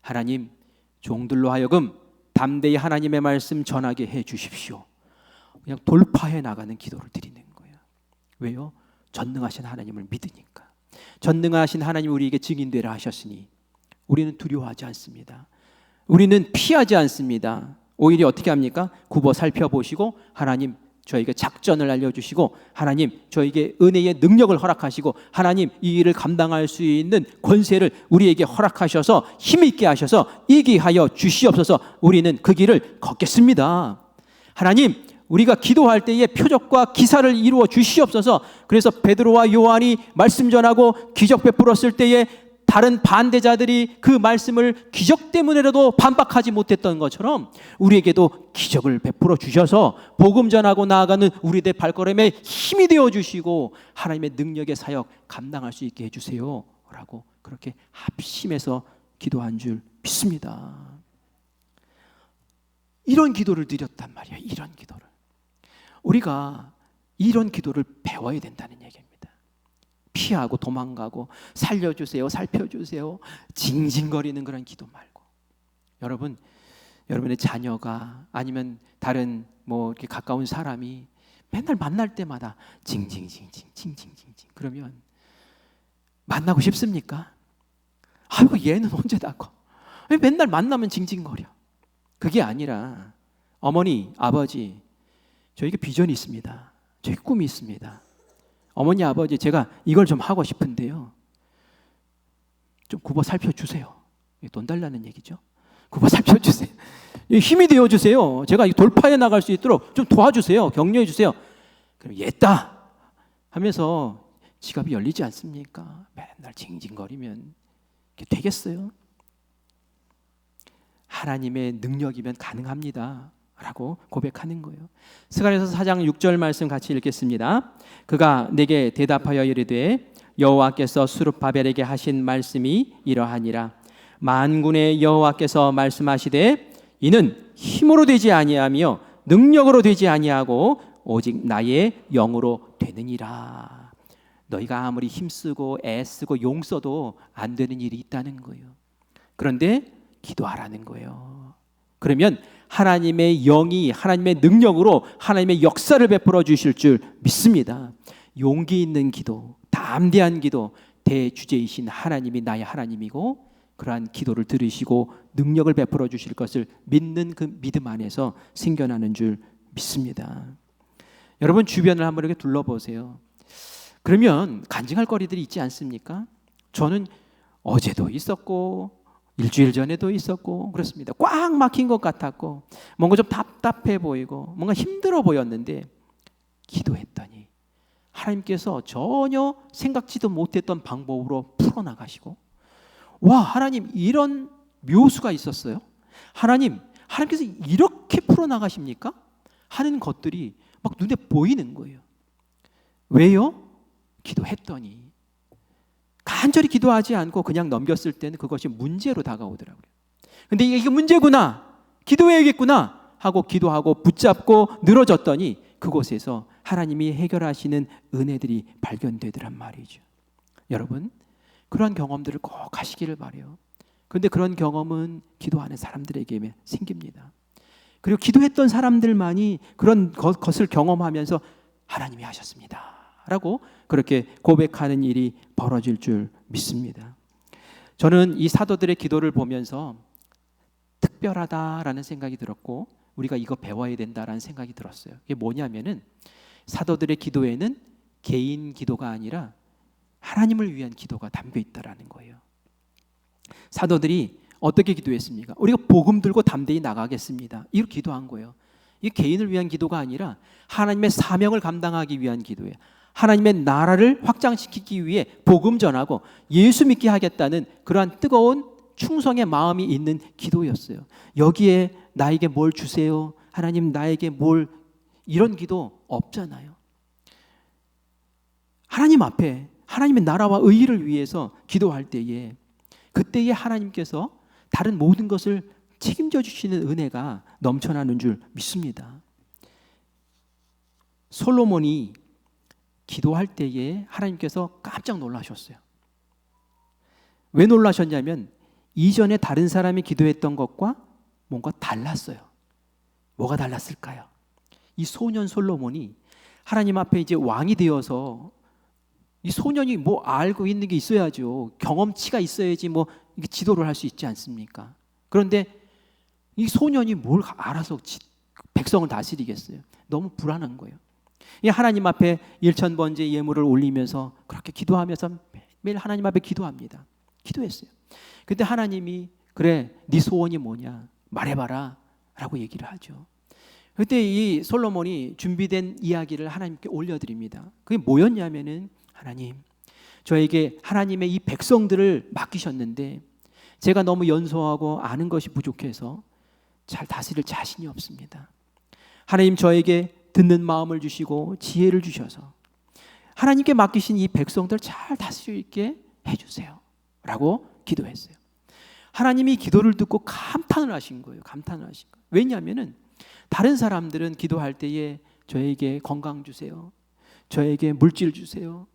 A: 하나님 종들로 하여금 담대히 하나님의 말씀 전하게 해 주십시오. 그냥 돌파해 나가는 기도를 드리는 거예요. 왜요? 전능하신 하나님을 믿으니까. 전능하신 하나님 우리에게 증인되라 하셨으니 우리는 두려워하지 않습니다. 우리는 피하지 않습니다. 오히려 어떻게 합니까? 굽어 살펴보시고 하나님 저에게 작전을 알려주시고, 하나님 저에게 은혜의 능력을 허락하시고, 하나님 이 일을 감당할 수 있는 권세를 우리에게 허락하셔서 힘있게 하셔서 이기게 하여 주시옵소서. 우리는 그 길을 걷겠습니다. 하나님 우리가 기도할 때에 표적과 기사를 이루어 주시옵소서. 그래서 베드로와 요한이 말씀 전하고 기적 베풀었을 때에 다른 반대자들이 그 말씀을 기적 때문에라도 반박하지 못했던 것처럼 우리에게도 기적을 베풀어 주셔서 복음 전하고 나아가는 우리들의 발걸음에 힘이 되어 주시고 하나님의 능력의 사역 감당할 수 있게 해주세요 라고 그렇게 합심해서 기도한 줄 믿습니다. 이런 기도를 드렸단 말이에요. 이런 기도를 우리가 이런 기도를 배워야 된다는 얘기입니다. 피하고 도망가고 살려주세요, 살펴주세요, 징징거리는 그런 기도 말고, 여러분, 여러분의 자녀가 아니면 다른 뭐 이렇게 가까운 사람이 맨날 만날 때마다 징징징징징징징징 그러면 만나고 싶습니까? 아이고 얘는 언제 닦아? 왜 맨날 만나면 징징거려? 그게 아니라 어머니, 아버지, 저에게 비전이 있습니다. 저에게 꿈이 있습니다. 어머니, 아버지, 제가 이걸 좀 하고 싶은데요, 좀 굽어 살펴주세요. 돈 달라는 얘기죠. 굽어 살펴주세요. 힘이 되어주세요. 제가 돌파해 나갈 수 있도록 좀 도와주세요. 격려해 주세요. 그럼 옛다 하면서 지갑이 열리지 않습니까? 맨날 징징거리면 되겠어요? 하나님의 능력이면 가능합니다 라고 고백하는 거예요. 스가랴서 4장 6절 말씀 같이 읽겠습니다. 그가 내게 대답하여 이르되 여호와께서 수룹바벨에게 하신 말씀이 이러하니라. 만군의 여호와께서 말씀하시되 이는 힘으로 되지 아니하며 능력으로 되지 아니하고 오직 나의 영으로 되느니라. 너희가 아무리 힘쓰고 애쓰고 용써도 안 되는 일이 있다는 거예요. 그런데 기도하라는 거예요. 그러면 하나님의 영이 하나님의 능력으로 하나님의 역사를 베풀어 주실 줄 믿습니다. 용기 있는 기도, 담대한 기도, 대주제이신 하나님이 나의 하나님이고 그러한 기도를 들으시고 능력을 베풀어 주실 것을 믿는 그 믿음 안에서 생겨나는 줄 믿습니다. 여러분 주변을 한번 이렇게 둘러보세요. 그러면 간증할 거리들이 있지 않습니까? 저는 어제도 있었고 일주일 전에도 있었고 그렇습니다. 꽉 막힌 것 같았고 뭔가 좀 답답해 보이고 뭔가 힘들어 보였는데 기도했더니 하나님께서 전혀 생각지도 못했던 방법으로 풀어나가시고, 와, 하나님 이런 묘수가 있었어요? 하나님께서 이렇게 풀어나가십니까? 하는 것들이 막 눈에 보이는 거예요. 왜요? 기도했더니. 간절히 기도하지 않고 그냥 넘겼을 때는 그것이 문제로 다가오더라고요. 근데 이게 문제구나, 기도해야겠구나 하고 기도하고 붙잡고 늘어졌더니 그곳에서 하나님이 해결하시는 은혜들이 발견되더란 말이죠. 여러분, 그러한 경험들을 꼭 하시기를 바라요. 그런데 그런 경험은 기도하는 사람들에게 생깁니다. 그리고 기도했던 사람들만이 그런 것을 경험하면서 하나님이 하셨습니다 라고 그렇게 고백하는 일이 벌어질 줄 믿습니다. 저는 이 사도들의 기도를 보면서 특별하다라는 생각이 들었고 우리가 이거 배워야 된다라는 생각이 들었어요. 이게 뭐냐면은 사도들의 기도에는 개인 기도가 아니라 하나님을 위한 기도가 담겨 있다라는 거예요. 사도들이 어떻게 기도했습니까? 우리가 복음 들고 담대히 나가겠습니다, 이렇게 기도한 거예요. 이게 개인을 위한 기도가 아니라 하나님의 사명을 감당하기 위한 기도예요. 하나님의 나라를 확장시키기 위해 복음 전하고 예수 믿게 하겠다는 그러한 뜨거운 충성의 마음이 있는 기도였어요. 여기에 나에게 뭘 주세요, 하나님 나에게 뭘, 이런 기도 없잖아요. 하나님 앞에 하나님의 나라와 의의를 위해서 기도할 때에 그때에 하나님께서 다른 모든 것을 책임져 주시는 은혜가 넘쳐나는 줄 믿습니다. 솔로몬이 기도할 때에 하나님께서 깜짝 놀라셨어요. 왜 놀라셨냐면 이전에 다른 사람이 기도했던 것과 뭔가 달랐어요. 뭐가 달랐을까요? 이 소년 솔로몬이 하나님 앞에 이제 왕이 되어서, 이 소년이 뭐 알고 있는 게 있어야죠. 경험치가 있어야지 뭐 지도를 할 수 있지 않습니까? 그런데 이 소년이 뭘 알아서 백성을 다스리겠어요? 너무 불안한 거예요. 하나님 앞에 1000번째 예물을 올리면서 그렇게 기도하면서 매일 하나님 앞에 기도합니다. 기도했어요. 그때 하나님이 그래, 네 소원이 뭐냐 말해봐라 라고 얘기를 하죠. 그때 이 솔로몬이 준비된 이야기를 하나님께 올려드립니다. 그게 뭐였냐면은, 하나님, 저에게 하나님의 이 백성들을 맡기셨는데 제가 너무 연소하고 아는 것이 부족해서 잘 다스릴 자신이 없습니다. 하나님, 저에게 듣는 마음을 주시고 지혜를 주셔서 하나님께 맡기신 이 백성들 잘 다스릴 수 있게 해주세요 라고 기도했어요. 하나님이 기도를 듣고 감탄을 하신 거예요. 감탄을 하신 거예요. 왜냐하면 다른 사람들은 기도할 때에 저에게 건강 주세요, 저에게 물질 주세요,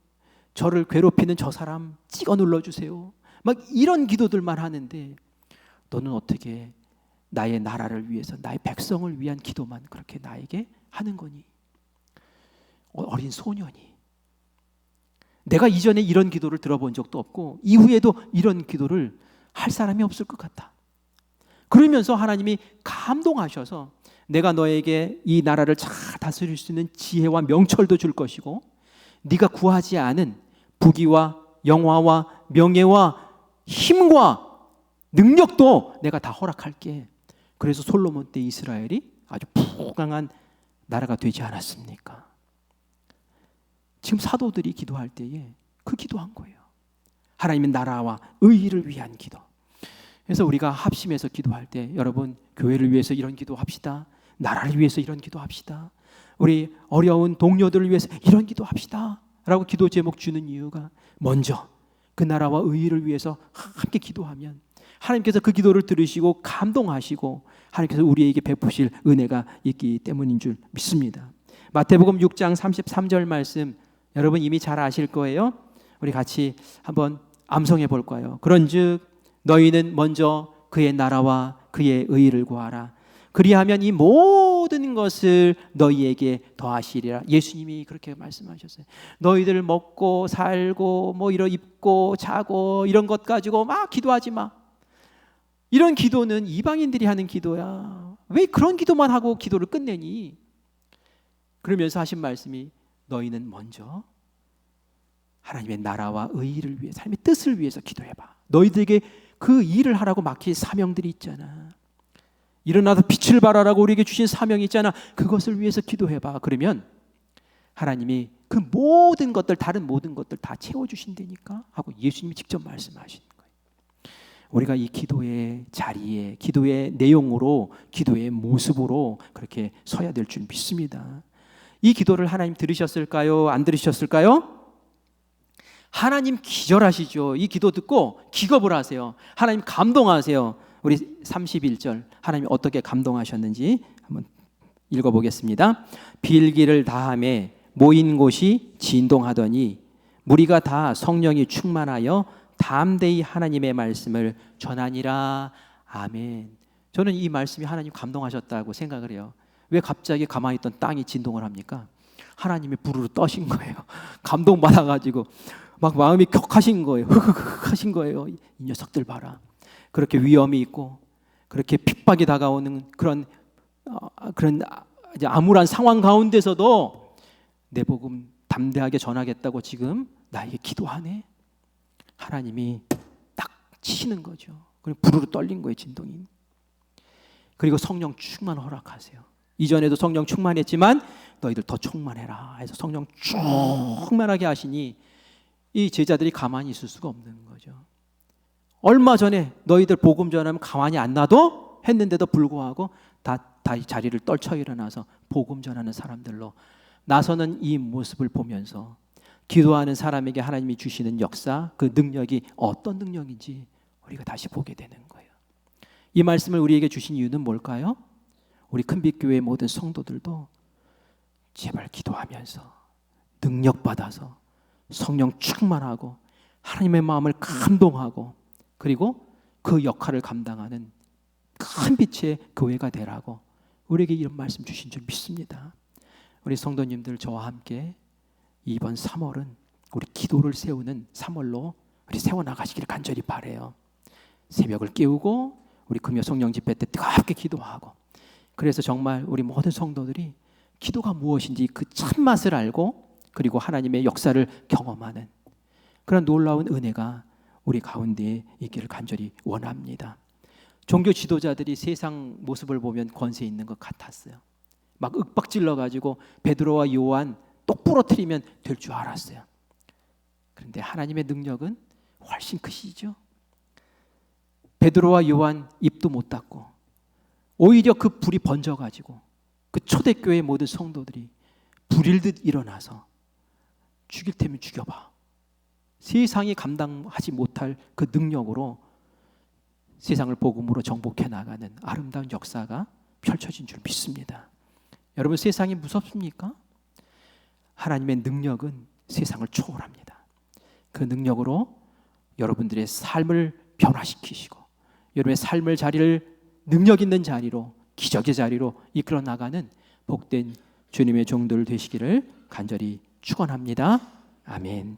A: 저를 괴롭히는 저 사람 찍어 눌러주세요. 막 이런 기도들만 하는데 너는 어떻게 나의 나라를 위해서 나의 백성을 위한 기도만 그렇게 나에게 하는 거니? 어린 소년이. 내가 이전에 이런 기도를 들어본 적도 없고 이후에도 이런 기도를 할 사람이 없을 것 같다. 그러면서 하나님이 감동하셔서 내가 너에게 이 나라를 잘 다스릴 수 있는 지혜와 명철도 줄 것이고 네가 구하지 않은 부귀와 영화와 명예와 힘과 능력도 내가 다 허락할게. 그래서 솔로몬 때 이스라엘이 아주 부강한 나라가 되지 않았습니까? 지금 사도들이 기도할 때에 그 기도한 거예요. 하나님의 나라와 의의를 위한 기도. 그래서 우리가 합심해서 기도할 때 여러분 교회를 위해서 이런 기도합시다. 나라를 위해서 이런 기도합시다. 우리 어려운 동료들을 위해서 이런 기도합시다 라고 기도 제목 주는 이유가 먼저 그 나라와 의의를 위해서 함께 기도하면 하나님께서 그 기도를 들으시고 감동하시고 하나님께서 우리에게 베푸실 은혜가 있기 때문인 줄 믿습니다. 마태복음 6장 33절 말씀 여러분 이미 잘 아실 거예요. 우리 같이 한번 암송해 볼까요? 그런즉 너희는 먼저 그의 나라와 그의 의의를 구하라. 그리하면 이 모든 것을 너희에게 더하시리라. 예수님이 그렇게 말씀하셨어요. 너희들 먹고 살고 뭐 이런 입고 자고 이런 것 가지고 막 기도하지 마. 이런 기도는 이방인들이 하는 기도야. 왜 그런 기도만 하고 기도를 끝내니? 그러면서 하신 말씀이 너희는 먼저 하나님의 나라와 의의를 위해 삶의 뜻을 위해서 기도해봐. 너희들에게 그 일을 하라고 맡긴 사명들이 있잖아. 일어나서 빛을 발하라고 우리에게 주신 사명이 있잖아. 그것을 위해서 기도해봐. 그러면 하나님이 그 모든 것들 다른 모든 것들 다 채워주신다니까 하고 예수님이 직접 말씀하시는 거예요. 우리가 이 기도의 자리에 기도의 내용으로 기도의 모습으로 그렇게 서야 될 줄 믿습니다. 이 기도를 하나님 들으셨을까요? 안 들으셨을까요? 하나님 기절하시죠. 이 기도 듣고 기겁을 하세요. 하나님 감동하세요. 우리 31절 하나님이 어떻게 감동하셨는지 한번 읽어보겠습니다. 빌기를 다함에 모인 곳이 진동하더니 무리가 다 성령이 충만하여 담대히 하나님의 말씀을 전하니라. 아멘. 저는 이 말씀이 하나님 감동하셨다고 생각을 해요. 왜 갑자기 가만히 있던 땅이 진동을 합니까? 하나님이 부르르 떠신 거예요. 감동받아가지고 막 마음이 격하신 거예요. 흐흐흐 하신 거예요. 이 녀석들 봐라. 그렇게 위험이 있고 그렇게 핍박이 다가오는 그런 암울한 상황 가운데서도 내 복음 담대하게 전하겠다고 지금 나에게 기도하네. 하나님이 딱 치시는 거죠. 그리고 부르르 떨린 거예요, 진동이. 그리고 성령 충만 허락하세요. 이전에도 성령 충만했지만 너희들 더 충만해라 해서 성령 충만하게 하시니 이 제자들이 가만히 있을 수가 없는 거죠. 얼마 전에 너희들 복음 전하면 가만히 안 놔도 했는데도 불구하고 다 자리를 떨쳐 일어나서 복음 전하는 사람들로 나서는 이 모습을 보면서 기도하는 사람에게 하나님이 주시는 역사, 그 능력이 어떤 능력인지 우리가 다시 보게 되는 거예요. 이 말씀을 우리에게 주신 이유는 뭘까요? 우리 큰빛교회의 모든 성도들도 제발 기도하면서 능력받아서 성령 충만하고 하나님의 마음을 감동하고 그리고 그 역할을 감당하는 큰 빛의 교회가 되라고 우리에게 이런 말씀 주신 줄 믿습니다. 우리 성도님들 저와 함께 이번 3월은 우리 기도를 세우는 3월로 우리 세워나가시기를 간절히 바라요. 새벽을 깨우고 우리 금요 성령 집회 때 뜨겁게 기도하고 그래서 정말 우리 모든 성도들이 기도가 무엇인지 그 참맛을 알고 그리고 하나님의 역사를 경험하는 그런 놀라운 은혜가 우리 가운데 있기를 간절히 원합니다. 종교 지도자들이 세상 모습을 보면 권세 있는 것 같았어요. 막 윽박질러 가지고 베드로와 요한 똑 부러뜨리면 될 줄 알았어요. 그런데 하나님의 능력은 훨씬 크시죠. 베드로와 요한 입도 못 닫고 오히려 그 불이 번져가지고 그 초대교회의 모든 성도들이 불일듯 일어나서 죽일 테면 죽여봐. 세상이 감당하지 못할 그 능력으로 세상을 복음으로 정복해 나가는 아름다운 역사가 펼쳐진 줄 믿습니다. 여러분 세상이 무섭습니까? 하나님의 능력은 세상을 초월합니다. 그 능력으로 여러분들의 삶을 변화시키시고 여러분의 삶의 자리를 능력 있는 자리로, 기적의 자리로 이끌어 나가는 복된 주님의 종들 되시기를 간절히 축원합니다. 아멘.